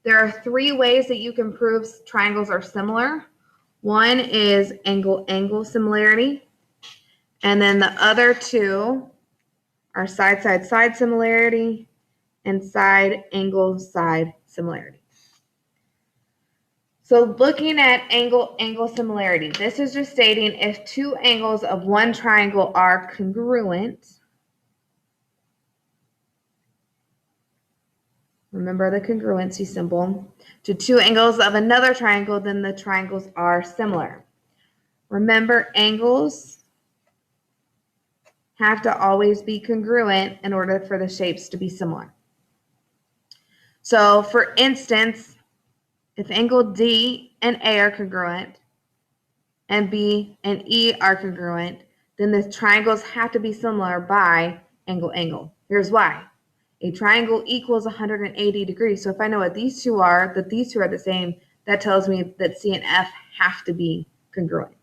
There are three ways that you can prove triangles are similar. One is angle-angle similarity, and then the other two are side-side-side similarity and side-angle-side similarity. So looking at angle-angle similarity, this is just stating if two angles of one triangle are congruent. Remember the congruency symbol. To two angles of another triangle, then the triangles are similar. Remember, angles have to always be congruent in order for the shapes to be similar. So, for instance, if angle D and A are congruent, and B and E are congruent, then the triangles have to be similar by angle-angle. Here's why. A triangle equals 180 degrees. So if I know what these two are, that these two are the same, that tells me that C and F have to be congruent.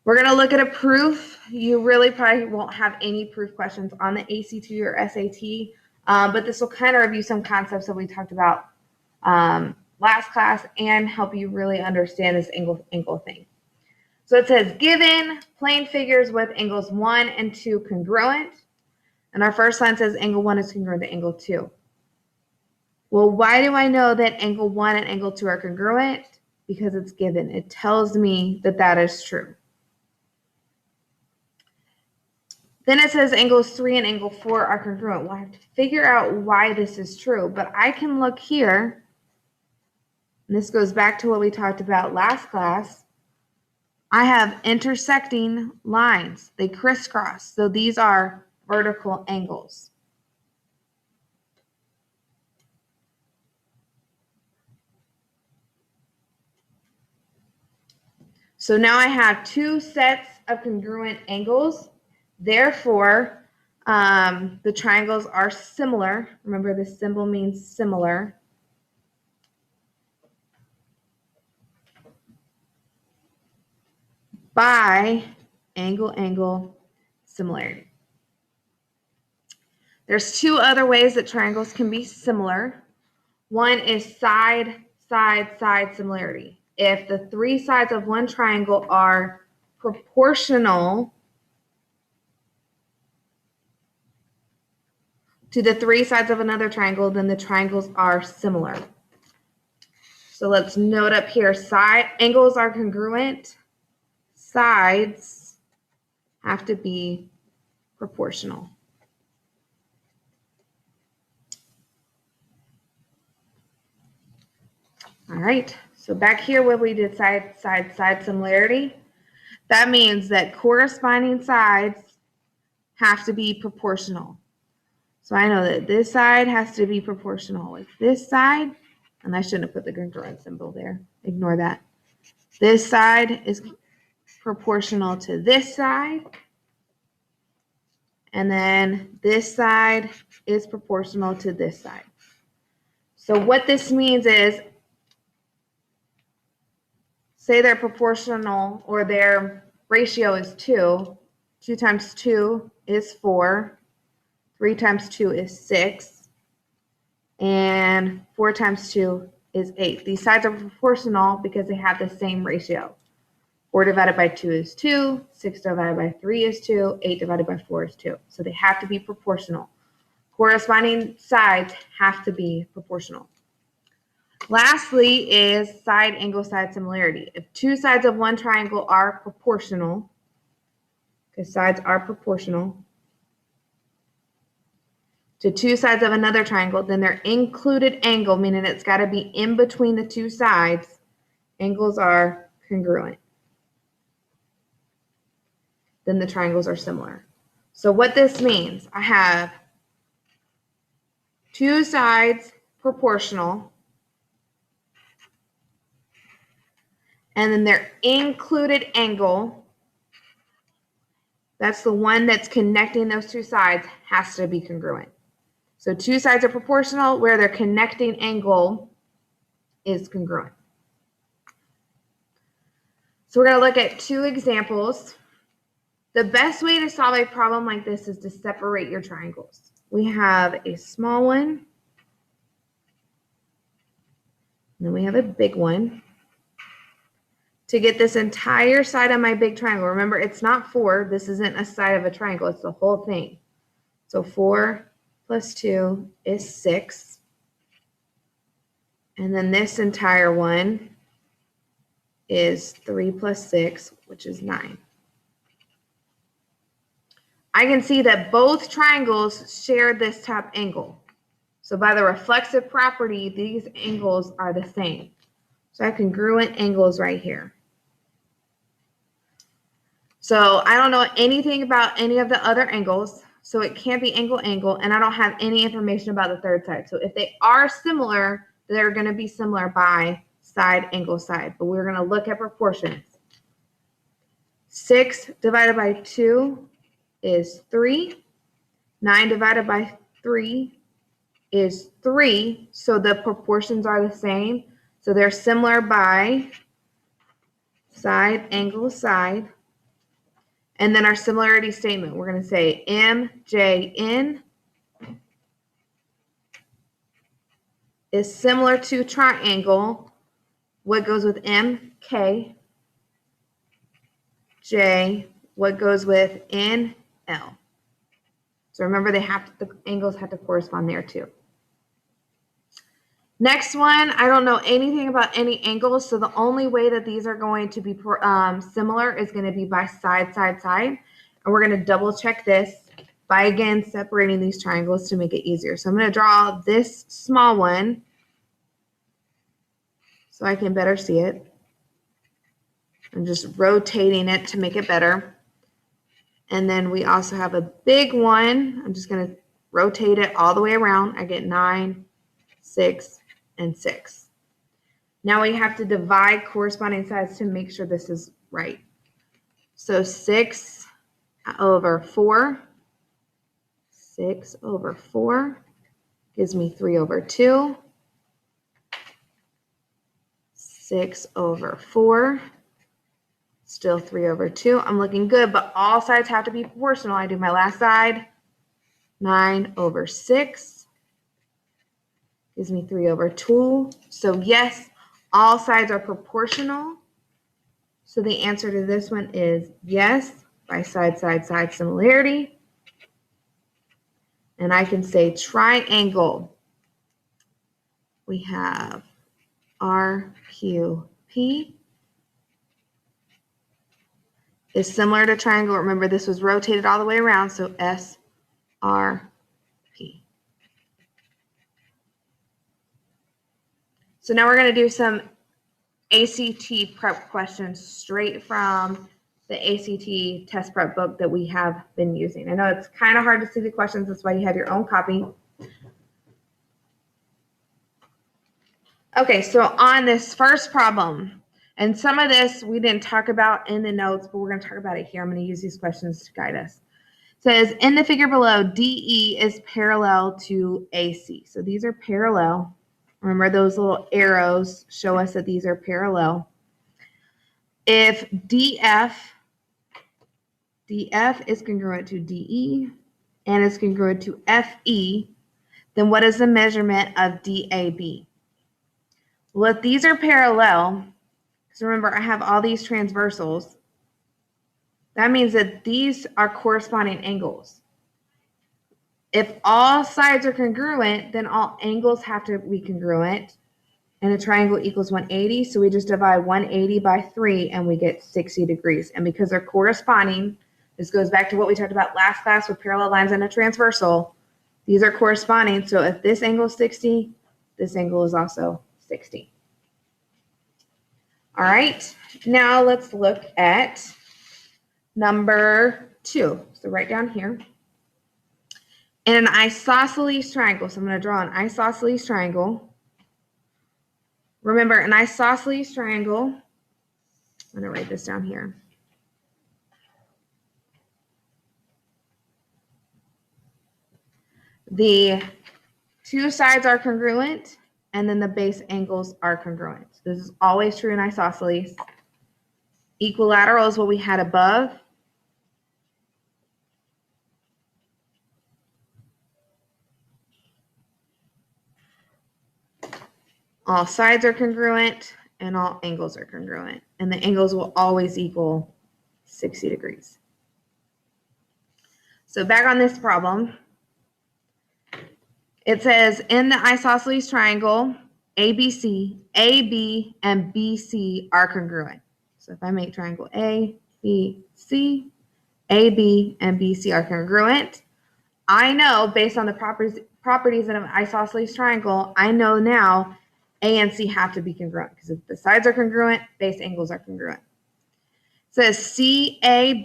We're going to look at a proof. You really probably won't have any proof questions on the ACT or SAT, but this will kind of review some concepts that we talked about last class and help you really understand this angle thing. So it says, given plane figures with angles 1 and 2 congruent, and our first line says angle 1 is congruent to angle 2. Well, why do I know that angle 1 and angle 2 are congruent? Because it's given. It tells me that that is true. Then it says angles 3 and angle 4 are congruent. Well, I have to figure out why this is true, but I can look here, and this goes back to what we talked about last class. I have intersecting lines. They crisscross, so these are vertical angles. So now I have two sets of congruent angles. Therefore, the triangles are similar. Remember, the symbol means similar. By angle-angle similarity. There's two other ways that triangles can be similar. One is side-side-side similarity. If the three sides of one triangle are proportional to the three sides of another triangle, then the triangles are similar. So let's note up here, angles are congruent, sides have to be proportional. All right, so back here where we did side-side-side similarity, that means that corresponding sides have to be proportional. So I know that this side has to be proportional with this side, and I shouldn't have put the congruent symbol there. Ignore that. This side is proportional to this side, and then this side is proportional to this side. So what this means is, say they're proportional or their ratio is 2. 2 times 2 is 4. 3 times 2 is 6. And 4 times 2 is 8. These sides are proportional because they have the same ratio. 4 divided by 2 is 2. 6 divided by 3 is 2. 8 divided by 4 is 2. So they have to be proportional. Corresponding sides have to be proportional. Lastly is side-angle-side similarity. If two sides of one triangle are proportional, because sides are proportional, to two sides of another triangle, then their included angle, meaning it's got to be in between the two sides, angles are congruent. Then the triangles are similar. So what this means, I have two sides proportional, and then their included angle, that's the one that's connecting those two sides, has to be congruent. So two sides are proportional where their connecting angle is congruent. So we're going to look at two examples. The best way to solve a problem like this is to separate your triangles. We have a small one And then we have a big one. To get this entire side of my big triangle, remember it's not 4. This isn't a side of a triangle. It's the whole thing. So 4 plus 2 is 6. And then this entire one is 3 plus 6, which is 9. I can see that both triangles share this top angle. So by the reflexive property, these angles are the same. So I have congruent angles right here. So I don't know anything about any of the other angles, so it can't be angle, and I don't have any information about the third side. So if they are similar, they're going to be similar by side, angle, side. But we're going to look at proportions. 6 divided by 2 is 3. 9 divided by 3 is 3. So the proportions are the same. So they're similar by side, angle, side. And then our similarity statement, we're going to say MJN is similar to triangle. What goes with MK? J, what goes with NL? So remember, the angles have to correspond there too. Next one, I don't know anything about any angles, so the only way that these are going to be similar is going to be by side, side, side. And we're going to double check this by, again, separating these triangles to make it easier. So I'm going to draw this small one so I can better see it. I'm just rotating it to make it better. And then we also have a big one. I'm just going to rotate it all the way around. I get 9, 6, and 6. Now we have to divide corresponding sides to make sure this is right. So 6 over 4. 6 over 4 gives me 3 over 2. 6 over 4. Still 3 over 2. I'm looking good, but all sides have to be proportional. I do my last side. 9 over 6 gives me 3 over 2. So yes, all sides are proportional. So the answer to this one is yes, by side, side, side similarity. And I can say triangle. We have RQP is similar to triangle. Remember, this was rotated all the way around, so SRP. So now we're going to do some ACT prep questions straight from the ACT test prep book that we have been using. I know it's kind of hard to see the questions. That's why you have your own copy. Okay, so on this first problem, and some of this we didn't talk about in the notes, but we're going to talk about it here. I'm going to use these questions to guide us. It says, in the figure below, DE is parallel to AC. So these are parallel. Remember, those little arrows show us that these are parallel. If DF is congruent to DE and is congruent to FE, then what is the measurement of DAB? Well, if these are parallel, because remember, I have all these transversals, that means that these are corresponding angles. If all sides are congruent, then all angles have to be congruent, and a triangle equals 180, so we just divide 180 by 3, and we get 60 degrees. And because they're corresponding, this goes back to what we talked about last class with parallel lines and a transversal. These are corresponding, so if this angle is 60, this angle is also 60. All right, now let's look at number 2. So right down here. In an isosceles triangle, so I'm going to draw an isosceles triangle. Remember, an isosceles triangle, I'm going to write this down here. The two sides are congruent, and then the base angles are congruent. This is always true in isosceles. Equilateral is what we had above. all sides are congruent, and all angles are congruent. And the angles will always equal 60 degrees. So back on this problem, it says in the isosceles triangle, ABC, AB and BC are congruent. So if I make triangle A, B, C, AB and BC are congruent, I know based on the properties of an isosceles triangle, I know now A and C have to be congruent because if the sides are congruent, base angles are congruent. It says CAB,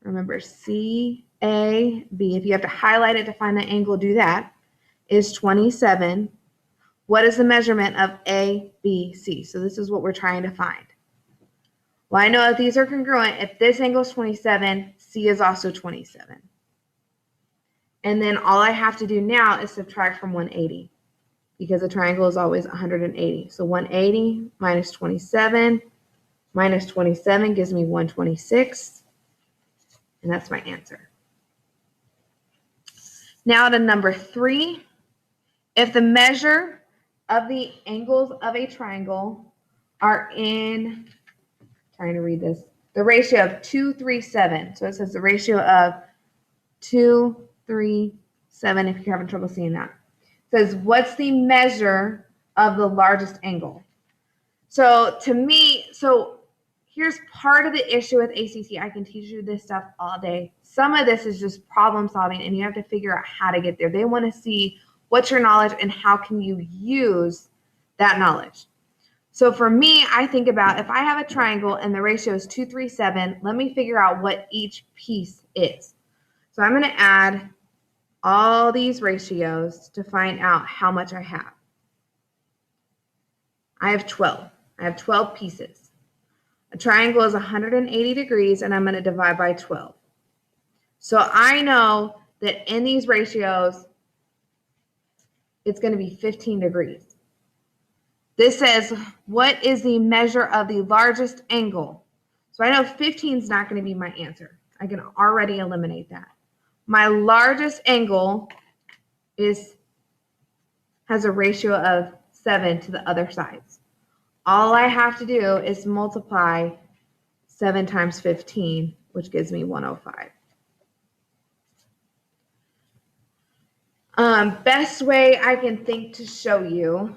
remember CAB, if you have to highlight it to find the angle, do that, is 27. What is the measurement of ABC? So this is what we're trying to find. Well, I know if these are congruent, if this angle is 27, C is also 27. And then all I have to do now is subtract from 180 because a triangle is always 180. So 180 minus 27 gives me 126. And that's my answer. Now to number 3. If the measure of the angles of a triangle are in, trying to read this, the ratio of 2, 3, 7. So it says the ratio of 2, 3, 7, if you're having trouble seeing that. It says, what's the measure of the largest angle? So to me, so here's part of the issue with ACT. I can teach you this stuff all day. Some of this is just problem solving, and you have to figure out how to get there. They want to see what's your knowledge and how can you use that knowledge. So for me, I think about if I have a triangle and the ratio is 2, 3, 7, let me figure out what each piece is. So I'm going to add all these ratios to find out how much I have. I have 12. I have 12 pieces. A triangle is 180 degrees, and I'm going to divide by 12. So I know that in these ratios, it's going to be 15 degrees. This says, what is the measure of the largest angle? So I know 15 is not going to be my answer. I can already eliminate that. My largest angle has a ratio of 7 to the other sides. All I have to do is multiply 7 times 15, which gives me 105. Best way I can think to show you